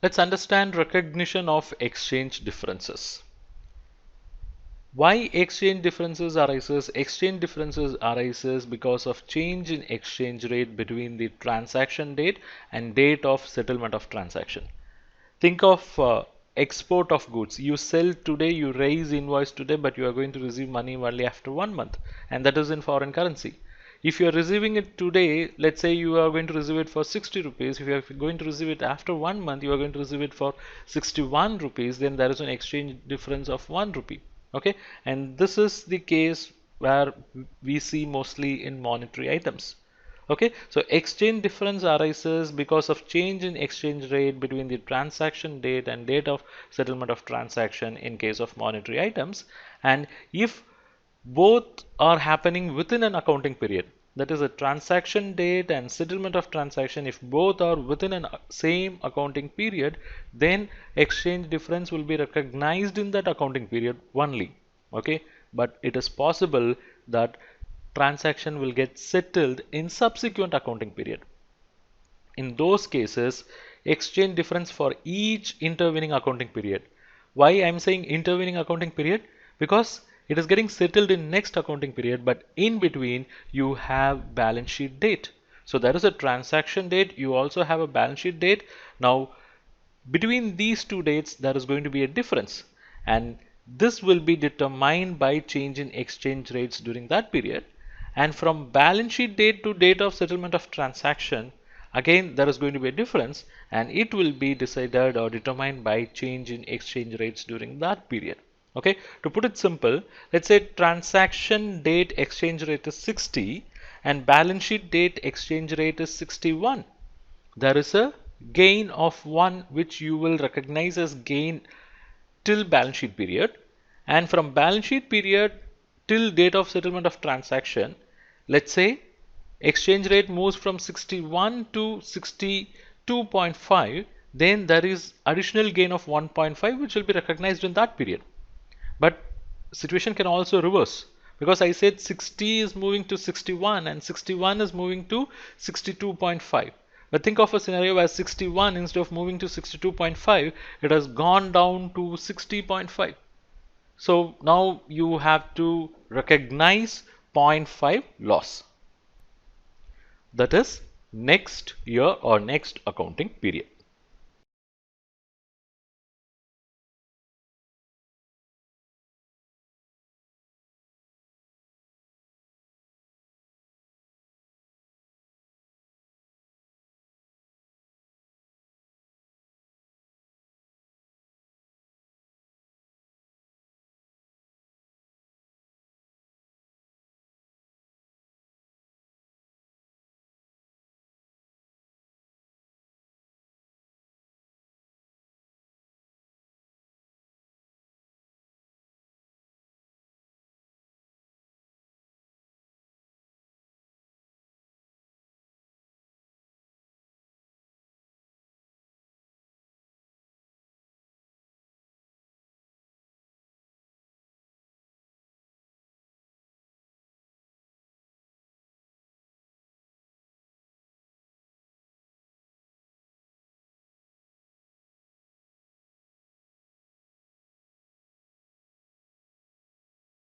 Let's understand recognition of exchange differences. Why exchange differences arises? Exchange differences arises because of change in exchange rate between the transaction date and date of settlement of transaction. Think of export of goods. You sell today, you raise invoice today, but you are going to receive money only after 1 month, and that is in foreign currency. If you are receiving it today, let's say you are going to receive it for 60 rupees. If you are going to receive it after 1 month, you are going to receive it for 61 rupees. Then there is an exchange difference of 1 rupee. Okay, and this is the case where we see mostly in monetary items. Okay, so exchange difference arises because of change in exchange rate between the transaction date and date of settlement of transaction in case of monetary items. And if both are happening within an accounting period, that is a transaction date and settlement of transaction, if both are within an same accounting period, then exchange difference will be recognized in that accounting period only. Okay, but it is possible that transaction will get settled in subsequent accounting period. In those cases, exchange difference for each intervening accounting period. Why I'm saying intervening accounting period? Because it is getting settled in next accounting period, but in between you have balance sheet date. So there is a transaction date, you also have a balance sheet date. Now between these two dates there is going to be a difference, and this will be determined by change in exchange rates during that period. And from balance sheet date to date of settlement of transaction, again there is going to be a difference, and it will be decided or determined by change in exchange rates during that period. Okay, to put it simple, let's say transaction date exchange rate is 60 and balance sheet date exchange rate is 61. There is a gain of 1 which you will recognize as gain till balance sheet period, and from balance sheet period till date of settlement of transaction, let's say exchange rate moves from 61 to 62.5, then there is additional gain of 1.5 which will be recognized in that period. But situation can also reverse, because I said 60 is moving to 61 and 61 is moving to 62.5. But think of a scenario where 61, instead of moving to 62.5, it has gone down to 60.5. So now you have to recognize 0.5 loss. That is next year or next accounting period.